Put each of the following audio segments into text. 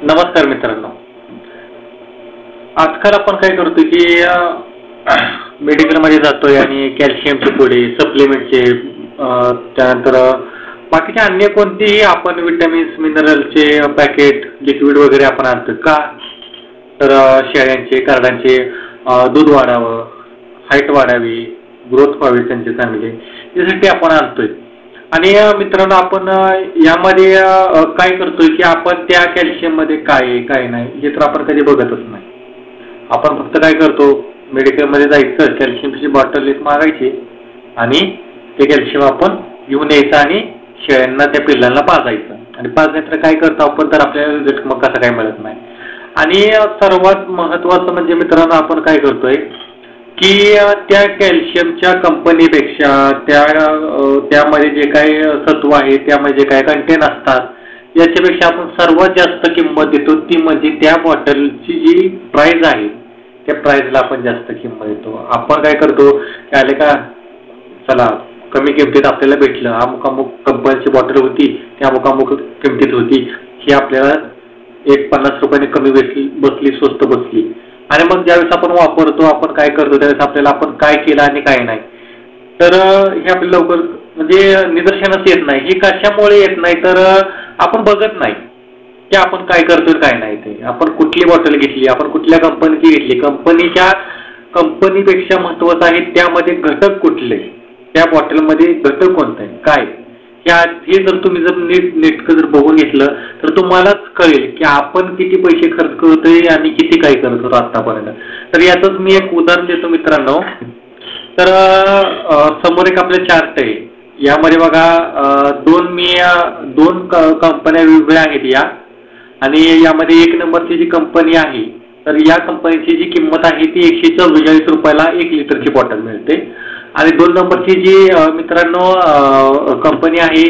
नमस्कार मित्रांनो. आजकाल आपण काय करतो की मेडिकलमध्ये जातोय आणि कॅल्शियमचे पुडे, सप्लिमेंटचे, त्यानंतर बाकीचे अन्य कोणतेही आपण विटॅमिन्स, मिनरलचे पॅकेट, लिक्विड वगैरे आपण आणतो का? तर शेळ्यांचे, कार्डांचे दूध वाढावं, हाईट वाढावी, ग्रोथ व्हावी त्यांचे चांगले, यासाठी आपण आणतोय. आणि मित्रांनो, आपण यामध्ये काय करतोय की आपण त्या कॅल्शियम मध्ये काय आहे काय नाही हे तर आपण कधी बघतच नाही. आपण फक्त काय करतो, मेडिकलमध्ये जायचं, कॅल्शियमची बॉटल एक मागायची आणि ते कॅल्शियम आपण घेऊन यायचं आणि शेळ्यांना, त्या पिल्लांना पाजायचं. आणि पाजण्यात काय करतो आपण, तर आपल्याला रिझल्ट मग कसं काय मिळत नाही. आणि सर्वात महत्वाचं म्हणजे मित्रांनो, आपण काय करतोय की त्या कॅल्शियमच्या कंपनीपेक्षा त्यामध्ये जे काही सत्व आहे, त्यामध्ये जे काही कंटेन असतात, याच्यापेक्षा आपण सर्वात जास्त किंमत देतो ती म्हणजे त्या बॉटलची जी प्राइस आहे, त्या प्राइसला आपण जास्त किंमत देतो. आपण काय करतो की आले का, चला कमी किमतीत आपल्याला भेटलं, अमुक अमुक कंपनीची बॉटल होती, ती अमुक अमुक किमतीत होती, ही आपल्याला 50 रुपयाने कमी बसली, स्वस्त बसली. आणि मग ज्यावेळेस आपण वापरतो, आपण काय करतो, त्यावेळेस आपल्याला आपण काय केलं आणि काय नाही, तर हे आपल्याला लवकर म्हणजे निदर्शनास येत नाही. हे कशामुळे येत नाही, तर आपण बघत नाही की आपण काय करतोय काय नाही. ते आपण कुठली बॉटल घेतली, आपण कुठल्या कंपनीची घेतली, कंपनीपेक्षा महत्वाचं आहे त्यामध्ये घटक कुठले, त्या बॉटलमध्ये घटक कोणता आहे, काय, हे जर तुम्ही नेटकं जर बघून घेतलं तर तुम्हालाच कळेल की आपण किती पैसे खर्च करतोय आणि किती काय करतो आतापर्यंत. तर याचंच मी एक उदाहरण देतो मित्रांनो. तर समोर एक आपलं चार्ट आहे, यामध्ये बघा दोन कंपन्या वेगवेगळ्या आहेत या. आणि यामध्ये 1 नंबरची जी कंपनी आहे, तर या कंपनीची जी किंमत आहे ती 144 रुपयाला 1 लिटरची बॉटल मिळते. आणि 2 नंबरची जी मित्रांनो कंपनी आहे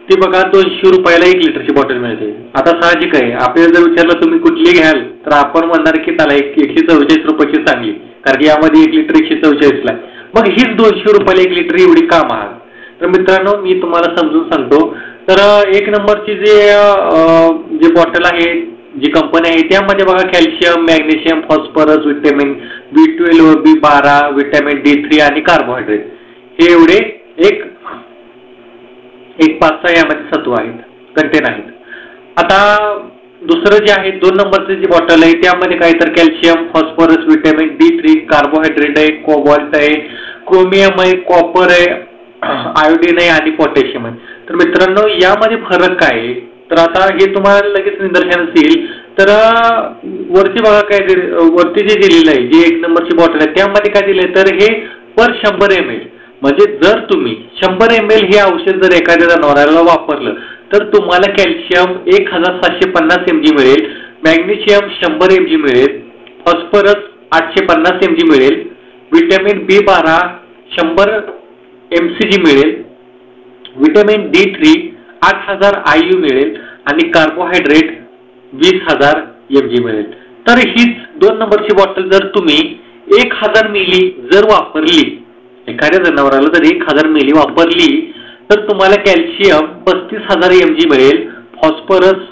ती बघा 200 रुपयाला 1 लिटरची बॉटल मिळते. आता साहजिक आहे, आपल्याला जर विचारलं तुम्ही कुठली घ्याल, तर आपण म्हणणार की त्याला 144 रुपयाची चांगली, कारण की यामध्ये 1 लिटर 144 ला. मग हीच 200 रुपयाला 1 लिटर एवढी का महाग? तर मित्रांनो, मी तुम्हाला समजून सांगतो. तर 1 नंबरची जी बॉटल आहे, जी कंपनी आहे, त्यामध्ये बघा calcium, magnesium, phosphorus, vitamin B12, B12, vitamin D3 आणि कार्बोहायड्रेट, हे एवढे एक 5-6 यामध्ये सत्व आहेत, कंटेन आहेत. आता दुसरं जे आहे 2 नंबरची जी बॉटल आहे, त्यामध्ये काय, तर calcium, phosphorus, vitamin D3, carbohydrate आहे, कोबाल्ट आहे, क्रोमियम आहे, कॉपर आहे, आयोडीन आहे आणि पोटॅशियम आहे. तर मित्रांनो, यामध्ये फरक काय आहे, तर आता हे तुम्हाला लगेच निदर्शनास येईल. तर वरती बघा काय, वरती जे दिलेलं आहे, जी 1 नंबरची बॉटल आहे, त्यामध्ये काय दिलंय, तर हे पर 100 ml, म्हणजे जर तुम्ही 100 ml हे औषध जर एखाद्या जनावराला वापरलं तर तुम्हाला कॅल्शियम 1750 mg मिळेल, मॅग्नेशियम 100 mg मिळेल, फॉस्फरस 850 mg मिळेल, विटॅमिन B12 100 mcg मिळेल, विटॅमिन D3 8000 IU मिळेल आणि कार्बोहायड्रेट 20,000 mg मिळेल. तर हीच 2 नंबरची बॉटल जर तुम्ही 1000 मिली जर वापरली, एखाद्या जनावराला जर 1000 मिली वापरली, तर तुम्हाला कॅल्शियम 35,000 mg मिळेल, फॉस्फरस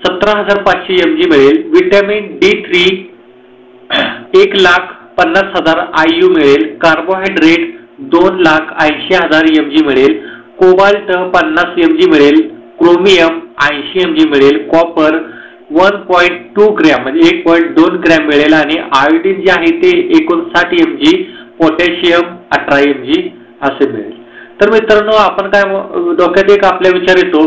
17,500 mg मिळेल, विटॅमिन D3 1,50,000 IU मिळेल, कार्बोहायड्रेट 2,80,000 mg मिळेल, कोबाल्ट 50 mg मिळेल, क्रोमियम 80 mg मिळेल, कॉपर 1.2 ग्रॅम म्हणजे 1.2 ग्रॅम मिळेल आणि आयोडीन जे आहे ते 59 mg, पोटॅशियम 18 mg असे मिळेल. तर मित्रांनो, आपण काय डोक्यात एक आपल्या विचार येतो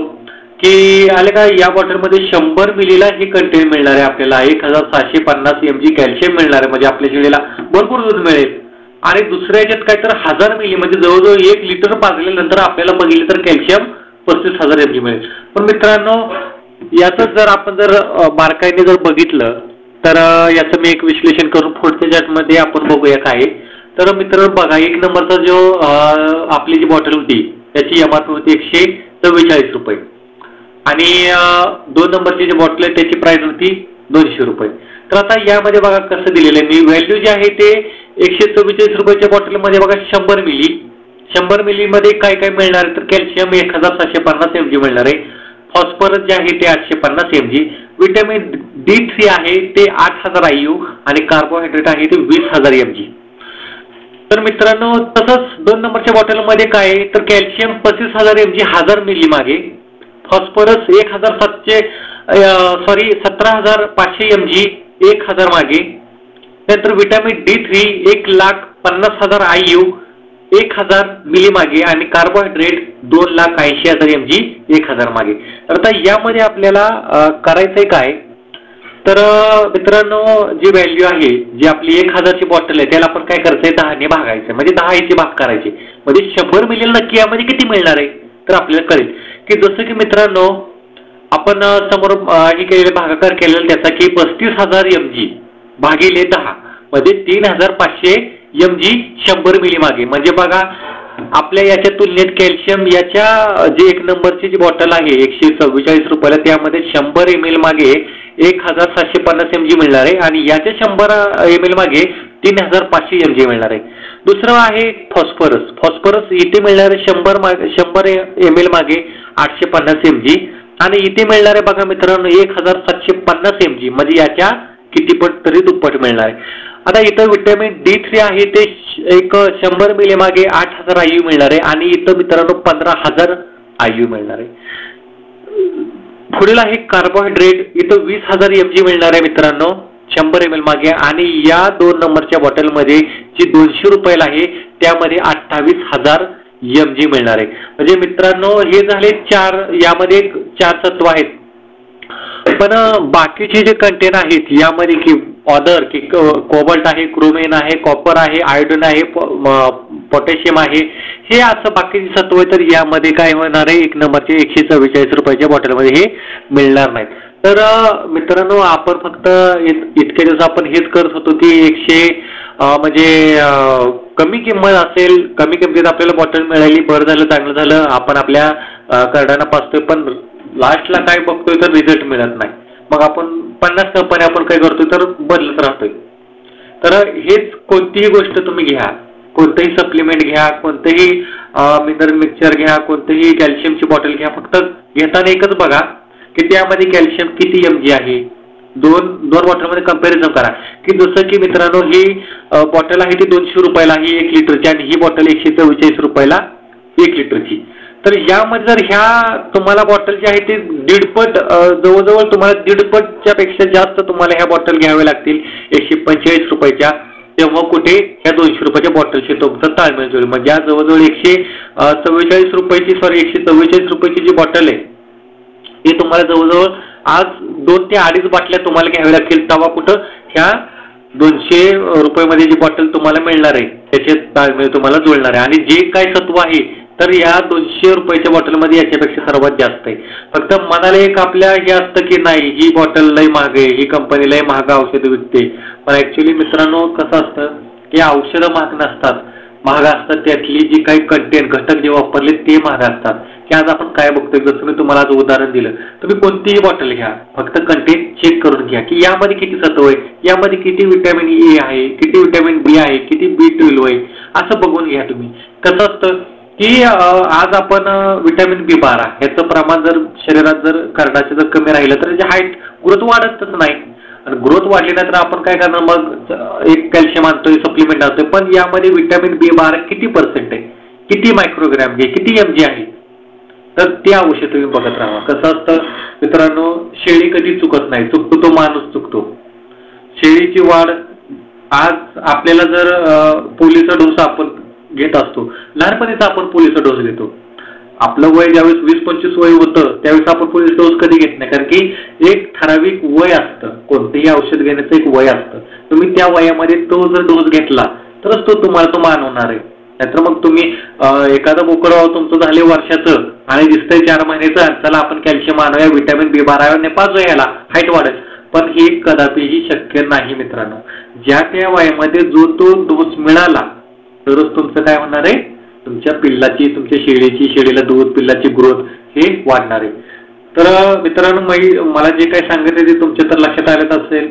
की आले का, या बॉटलमध्ये 100 मिलीला हे कंटेन मिळणार आहे, आपल्याला 1750 mg कॅल्शियम मिळणार आहे, म्हणजे आपल्या शेळीला भरपूर दूध मिळेल. आणि दुसऱ्या याच्यात काय, तर 1000 मिली म्हणजे जवळजवळ 1 लिटर पाजल्यानंतर आपल्याला बघितलं तर कॅल्शियम 35,000 mg मिळेल. पण मित्रांनो, याचं जर आपण बारकाईने जर बघितलं तर याचं मी एक विश्लेषण करून पुढच्या चार्टमध्ये आपण बघूया काय. तर मित्रांनो बघा, 1 नंबरचा जो आपली जी बॉटल होती त्याची MRP होती 144 रुपये आणि 2 नंबरची जी बॉटल आहे त्याची प्राइस होती 200 रुपये. तर आता यामध्ये बघा कसं दिलेलं आहे, मी व्हॅल्यू जे आहे ते 144 रुपयाच्या बॉटलमध्ये बघा 100 मिली मध्ये काय काय मिळणार, तर कॅल्शियम 1750 mg मिळणार आहे, फॉस्फरस जे आहे ते 850 mg, विटॅमिन D3 आहे ते 8000 IU आणि कार्बोहायड्रेट आहे ते 20000 mg. तर मित्रांनो तसंच 2 नंबरच्या बॉटलमध्ये काय आहे तर कॅल्शियम 35000 mg 1000 मिली मागे, फॉस्फरस 17500 mg 1000 मागे, नंतर विटॅमिन D3 1,50,000 IU 1000 मिली मागे आणि कार्बोहायड्रेट 2,80,000 mg 1000 मागे. तर आता यामध्ये आपल्याला करायचंय काय तर मित्रांनो जी व्हॅल्यू आहे जी आपली 1000 ची बॉटल आहे त्याला आपण काय करायचंय 10 ने भागायचं, म्हणजे 10 चे भाग करायचे, म्हणजे 100 मिली नक्की यामध्ये किती मिळणार आहे तर आपल्याला कळेल की जसं की मित्रांनो आपण समोर हे केलेलं भागाकार केलेला त्याचा की 35000 mg भागिले 10 म्हणजे 3500 mg 100 मिली मागे. म्हणजे बघा आपल्या याच्या तुलनेत कॅल्शियम याच्या जे 1 नंबरची जी बॉटल आहे 144 रुपयाला त्यामध्ये 100 ml मागे 1750 mg मिळणार आहे आणि याच्या 100 ml मागे 3500 mg मिळणार आहे. दुसरं आहे फॉस्फरस. फॉस्फरस इथे मिळणार आहे 100 ml मागे 850 mg आणि इथे मिळणार आहे बघा मित्रांनो 1750 mg म्हणजे याच्या किती पट तरी दुप्पट मिळणार आहे. आता इथं विटॅमिन D3 आहे ते 100 मिली मागे 8000 IU मिळणार आहे आणि इथं मित्रांनो 15000 IU मिळणार आहे. पुढील आहे कार्बोहायड्रेट, इथं 20000 mg मिळणार आहे मित्रांनो 100 ml मागे आणि या 2 नंबरच्या बॉटलमध्ये जी 200 रुपयाला आहे त्यामध्ये 28000 mg मिळणार आहे. म्हणजे मित्रांनो हे झाले 4, यामध्ये 4 तत्व आहेत. पण बाकीचे जे कंटेन आहेत यामध्ये की ऑदर की कोबाल्ट आहे, क्रोमिन आहे, कॉपर आहे, आयोडीन आहे, पोटॅशियम आहे, हे असं बाकीचे सत्व तर यामध्ये काय होणार आहे 1 नंबरचे 144 रुपयाच्या बॉटलमध्ये हे मिळणार नाहीत. तर मित्रांनो आपण फक्त इतके दिवस आपण हेच करत होतो की 100 म्हणजे कमी किंमत असेल, कमी किमतीत आपल्याला बॉटल मिळाली बरं झालं चांगलं झालं आपण आपल्या कार्डांना पाचतोय, पण लास्टला काय बघतोय तर रिझल्ट मिळत नाही. मग आपण 50 कंपन्या आपण काय करतोय तर बदलत राहतोय. तर हेच कोणतीही गोष्ट तुम्ही घ्या, कोणतंही सप्लिमेंट घ्या, कोणतंही मिनरल मिक्सचर घ्या, कोणतंही कॅल्शियमची बॉटल घ्या, फक्त घेताना एकच बघा की त्यामध्ये कॅल्शियम किती mg आहे. दोन बॉटलमध्ये कंपॅरिझन करा की जसं की मित्रांनो ही बॉटल आहे ती 200 रुपयाला ही 1 लिटरची आणि ही बॉटल 144 रुपयाला 1 लिटरची. तर यामध्ये जर ह्या तुम्हाला बॉटल जी आहे ती 1.5 पट जवळजवळ तुम्हाला 1.5 पटच्या पेक्षा जास्त तुम्हाला ह्या बॉटल घ्याव्या लागतील 145 रुपयाच्या, तेव्हा कुठे ह्या 200 रुपयाच्या बॉटलशी तुमचं ताळमेळ जुळेल. म्हणजे जवळजवळ 144 रुपयाची जी बॉटल आहे ती तुम्हाला जवळजवळ आज 2 ते 2.5 बाटल्या तुम्हाला घ्याव्या लागतील, तेव्हा कुठं ह्या 200 रुपयामध्ये जी बॉटल तुम्हाला मिळणार आहे त्याचे ताळमेळ तुम्हाला जुळणार आहे. आणि जे काय सत्व आहे तर या 200 रुपयाच्या बॉटलमध्ये याच्यापेक्षा सर्वात जास्त आहे. फक्त मनाला एक आपल्या हे असतं की नाही ही बॉटल लय महाग आहे, ही कंपनी लय महाग औषधं विकते, पण ऍक्च्युली मित्रांनो कसं असतं की औषधं महाग नसतात, महाग असतात त्यातली जी काही कंटेंट घटक जे वापरले ते महाग असतात. की आज आपण काय बघतोय जसं मी तुम्हाला आज उदाहरण दिलं, तुम्ही कोणतीही बॉटल घ्या फक्त कंटेंट चेक करून घ्या की यामध्ये किती सत्व आहे, यामध्ये किती विटॅमिन E आहे, किती विटॅमिन B आहे, किती B12 आहे, असं बघून घ्या तुम्ही. कसं असतं की आज आपण विटॅमिन B12 ह्याचं प्रमाण जर शरीरात जर कार्डाचं जर कमी राहिलं तर हाईट ग्रोथ वाढतच नाही आणि ग्रोथ वाढली नाही तर आपण काय करणार मग एक कॅल्शियम आणतोय सप्लिमेंट आणतोय, पण यामध्ये विटॅमिन B12 किती % आहे, किती मायक्रोग्रॅम आहे, किती mg आहे, तर ते औषध तुम्ही बघत राहा. कसं असतं मित्रांनो शेळी कधी चुकत नाही, चुकतो तो माणूस चुकतो. शेळीची वाढ आज आपल्याला जर पोलिओचा डोस आपण घेत असतो, लहानपणीच आपण पोलिओचा डोस घेतो. आपलं वय ज्यावेळेस 20-25 वय होतं त्यावेळेस आपण पोलिओ डोस कधी घेत नाही, कारण की एक ठराविक वय असतं, कोणतेही औषध घेण्याचं एक वय असतं. तुम्ही त्या वयामध्ये तो जर डोस घेतला तरच तो तुम्हाला तो मान होणार आहे. नाहीतर मग तुम्ही एखादं बोकडं तुमचं झाले वर्षाचं आणि दिसतंय 4 महिन्याचं, चला आपण कॅल्शियम आणूया, विटॅमिन B12 ने पाजूया याला हाईट वाढेल, पण हे कदापिही शक्य नाही मित्रांनो. ज्या त्या वयामध्ये जो तो डोस मिळाला तरच तुमचं काय होणार आहे, तुमच्या पिल्लाची, तुमच्या शेळीला दूध, पिल्लाची ग्रोथ हे वाढणार आहे. तर मित्रांनो मला जे काही सांगितले ते तुमच्या तर लक्षात आलेच असेल,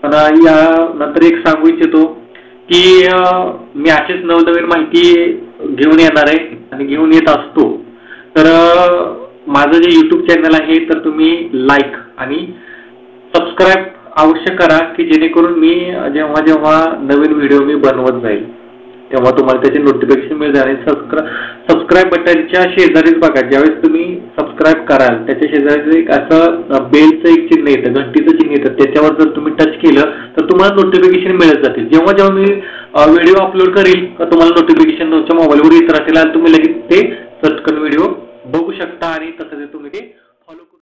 पण या नंतर एक सांगू इच्छितो की मी अशीच नवनवीन माहिती घेऊन येणार आहे आणि घेऊन येत असतो. तर माझं जे YouTube चॅनल आहे तर तुम्ही लाईक आणि सबस्क्राईब अवश्य करा की जेणेकरून मी जेव्हा जेव्हा नवीन व्हिडिओ मी बनवत जाईल तेव्हा तुम्हाला त्याचे नोटिफिकेशन मिळेल. आणि सबस्क्राईब बटनच्या शेजारीच बघा, ज्यावेळेस तुम्ही सबस्क्राईब कराल त्याच्या शेजारी एक असं बेलचं एक चिन्ह येतं, घंटीचं चिन्ह येतं, त्याच्यावर जर तुम्ही टच केलं तर तुम्हाला नोटिफिकेशन मिळत जातील. जेव्हा जेव्हा मी व्हिडिओ अपलोड करेल तर तुम्हाला नोटिफिकेशन तुमच्या मोबाईलवर येत राहतील आणि तुम्ही लगेच ते चटकन व्हिडिओ बघू शकता आणि तसं ते तुम्ही ते